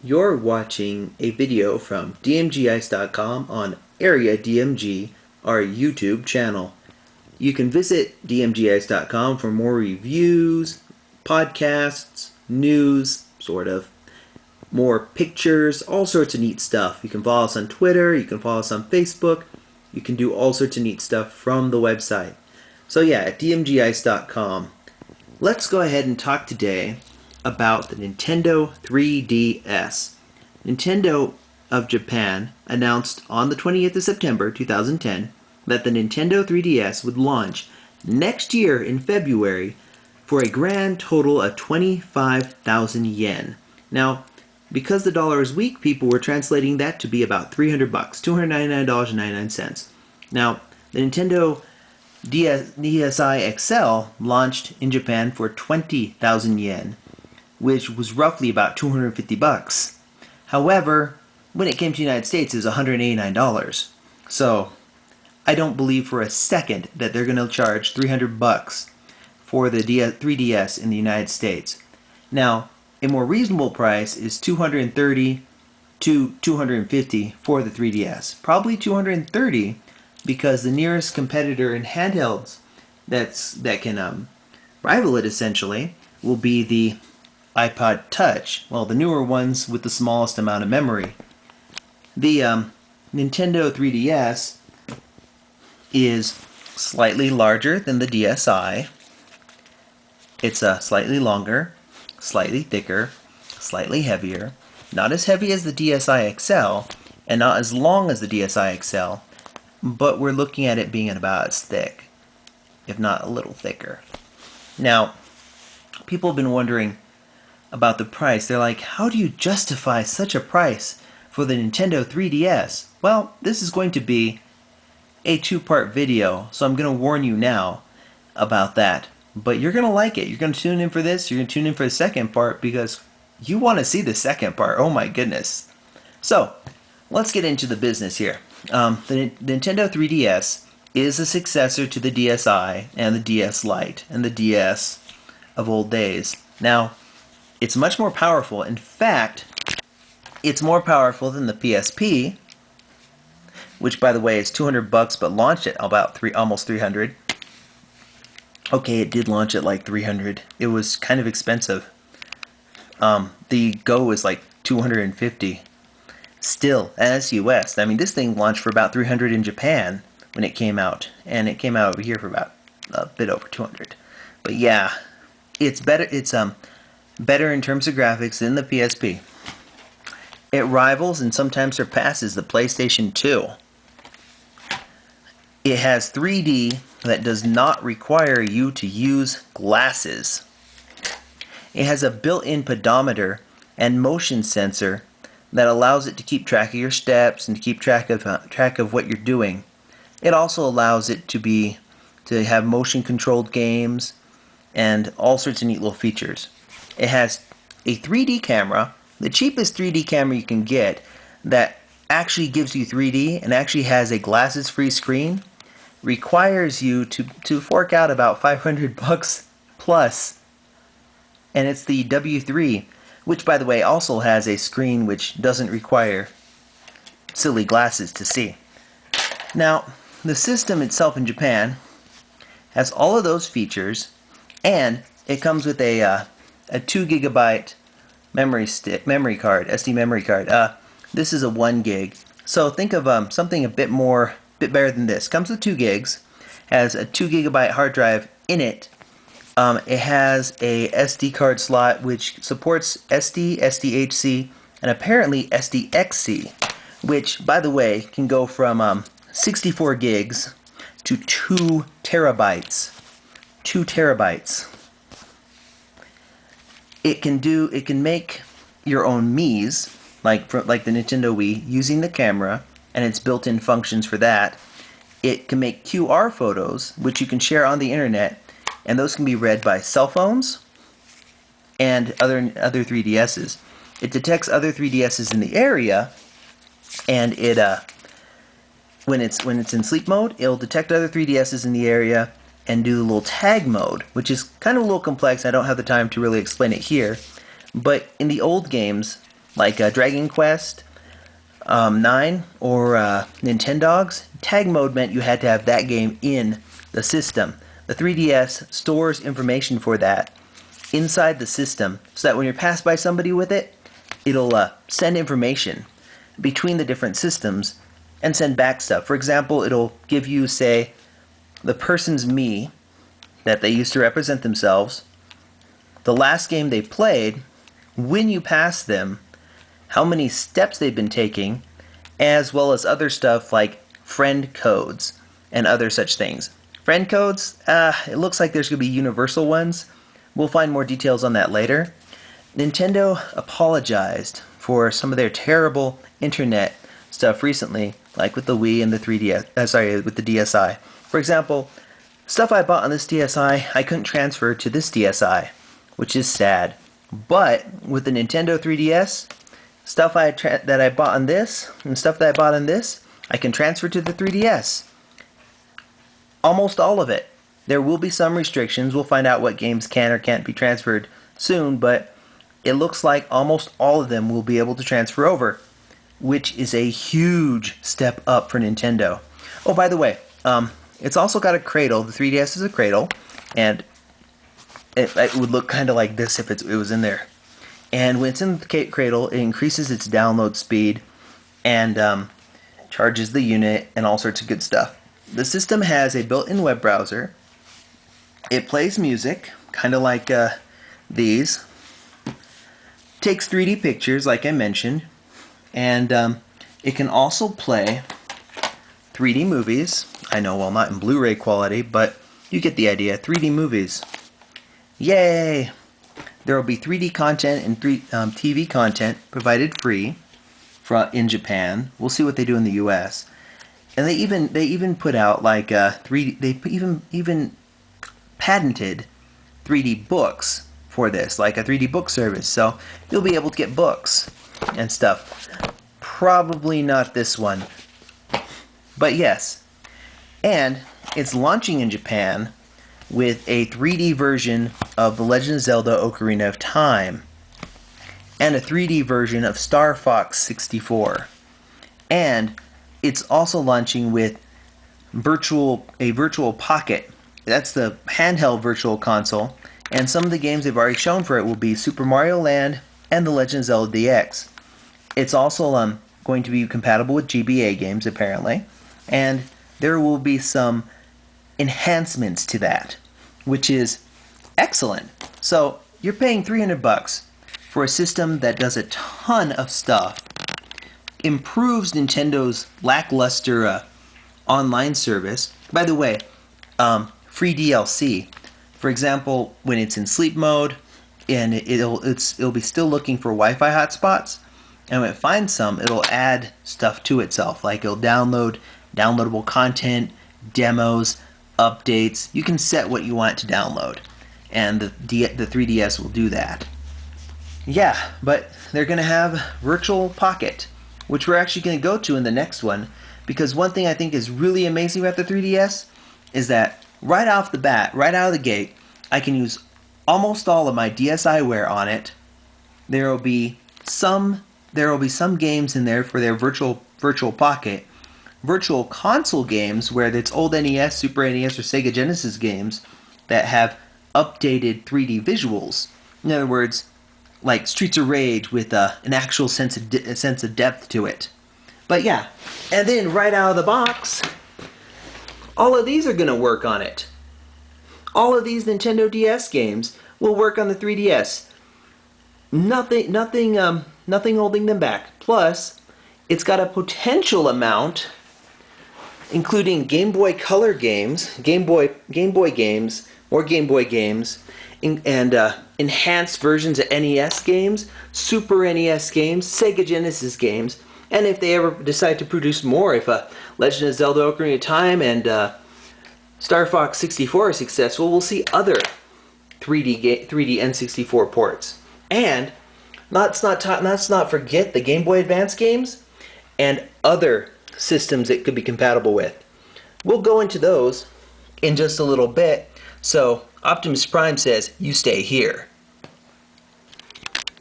You're watching a video from DMGIce.com on Area DMG, our YouTube channel. You can visit DMGIce.com for more reviews, podcasts, news, sort of, more pictures, all sorts of neat stuff. You can follow us on Twitter, you can follow us on Facebook, you can do all sorts of neat stuff from the website. So yeah, at DMGIce.com. Let's go ahead and talk today about the Nintendo 3DS. Nintendo of Japan announced on the 20th of September 2010 that the Nintendo 3DS would launch next year in February for a grand total of 25,000 yen. Now, because the dollar is weak, people were translating that to be about $300, $299.99. Now, the Nintendo DSi XL launched in Japan for 20,000 yen, which was roughly about $250. However, when it came to the United States, it was $189. So, I don't believe for a second that they're going to charge $300 for the 3DS in the United States. Now, a more reasonable price is $230 to $250 for the 3DS. Probably $230 because the nearest competitor in handhelds that can rival it essentially will be the iPod Touch. Well, the newer ones with the smallest amount of memory. The Nintendo 3DS is slightly larger than the DSi. It's slightly longer, slightly thicker, slightly heavier. Not as heavy as the DSi XL, and not as long as the DSi XL, but we're looking at it being about as thick, if not a little thicker. Now, people have been wondering about the price. They're like, how do you justify such a price for the Nintendo 3DS? Well, this is going to be a two-part video, so I'm going to warn you now about that. But you're going to like it. You're going to tune in for this. You're going to tune in for the second part because you want to see the second part. Oh my goodness. So, let's get into the business here. The Nintendo 3DS is a successor to the DSi and the DS Lite and the DS of old days. Now, it's much more powerful. In fact, it's more powerful than the PSP, which by the way is $200 but launched at about almost $300. Okay, it did launch at like $300. It was kind of expensive. The Go was like $250. Still, as US, I mean, this thing launched for about $300 in Japan when it came out, and it came out over here for about a bit over $200. But yeah, it's better. It's better in terms of graphics than the PSP. It rivals and sometimes surpasses the PlayStation 2. It has 3D that does not require you to use glasses. It has a built-in pedometer and motion sensor that allows it to keep track of your steps and to keep track of what you're doing. It also allows it to have motion-controlled games and all sorts of neat little features. It has a 3D camera, the cheapest 3D camera you can get, that actually gives you 3D and actually has a glasses-free screen. Requires you to fork out about $500 plus, and it's the W3, which by the way also has a screen which doesn't require silly glasses to see. Now, the system itself in Japan has all of those features, and it comes with a 2 gigabyte memory card, SD memory card. This is a 1 gig. So think of something a bit better than this. Comes with 2 gigs, has a 2 gigabyte hard drive in it. It has a SD card slot which supports SD, SDHC, and apparently SDXC, which, by the way, can go from 64 gigs to 2 terabytes. 2 terabytes. It can make your own Miis, like the Nintendo Wii, using the camera, and its built-in functions for that. It can make QR photos, which you can share on the internet, and those can be read by cell phones and other 3DSs. It detects other 3DSs in the area, and it when it's in sleep mode, it'll detect other 3DSs in the area and do the little tag mode, which is kind of a little complex. I don't have the time to really explain it here, but in the old games, like Dragon Quest 9 or Nintendogs, tag mode meant you had to have that game in the system. The 3DS stores information for that inside the system so that when you're passed by somebody with it, it'll send information between the different systems and send back stuff. For example, it'll give you, say, the person's me that they used to represent themselves, the last game they played, when you pass them, how many steps they've been taking, as well as other stuff like friend codes and other such things. Friend codes, it looks like there's going to be universal ones. We'll find more details on that later. Nintendo apologized for some of their terrible internet stuff recently, like with the Wii and the 3DS, with the DSi. For example, stuff I bought on this DSi, I couldn't transfer to this DSi, which is sad. But with the Nintendo 3DS, stuff that I bought on this and stuff that I bought on this, I can transfer to the 3DS. Almost all of it. There will be some restrictions. We'll find out what games can or can't be transferred soon, but it looks like almost all of them will be able to transfer over, which is a huge step up for Nintendo. Oh, by the way, it's also got a cradle. The 3DS is a cradle, and it would look kind of like this if it was in there. And when it's in the cradle, it increases its download speed and charges the unit and all sorts of good stuff. The system has a built-in web browser. It plays music, kind of like these. Takes 3D pictures, like I mentioned. And it can also play 3D movies. I know, well, not in Blu-ray quality, but you get the idea. 3D movies. Yay! There will be 3D content and TV content provided free in Japan. We'll see what they do in the U.S. And they even put out like 3D. They even patented 3D books for this, like a 3D book service. So you'll be able to get books and stuff. Probably not this one, but yes. And it's launching in Japan with a 3D version of The Legend of Zelda Ocarina of Time and a 3D version of Star Fox 64. And it's also launching with a virtual pocket. That's the handheld virtual console, and some of the games they've already shown for it will be Super Mario Land and The Legend of Zelda DX. It's also going to be compatible with GBA games, apparently, and there will be some enhancements to that, which is excellent. So you're paying $300 for a system that does a ton of stuff, improves Nintendo's lackluster online service. By the way, free DLC. For example, when it's in sleep mode, and it'll be still looking for Wi-Fi hotspots, and when it finds some, it'll add stuff to itself, like it'll download downloadable content, demos, updates. You can set what you want to download, and the 3DS will do that. Yeah, but they're going to have Virtual Pocket, which we're actually going to go to in the next one, because one thing I think is really amazing about the 3DS is that right off the bat, right out of the gate, I can use almost all of my DSiWare on it. There will be some games in there for their Virtual Pocket. Virtual console games where it's old NES, Super NES, or Sega Genesis games that have updated 3D visuals. In other words, like Streets of Rage with an actual sense of depth to it. But yeah, and then right out of the box, all of these are going to work on it. All of these Nintendo DS games will work on the 3DS. Nothing holding them back. Plus, it's got a potential amount, including Game Boy Color games, Game Boy games, more Game Boy games, and enhanced versions of NES games, Super NES games, Sega Genesis games, and if they ever decide to produce more, if Legend of Zelda Ocarina of Time and Star Fox 64 are successful, we'll see other 3D N64 ports. And let's not forget the Game Boy Advance games and other systems it could be compatible with. We'll go into those in just a little bit. So Optimus Prime says, "You stay here."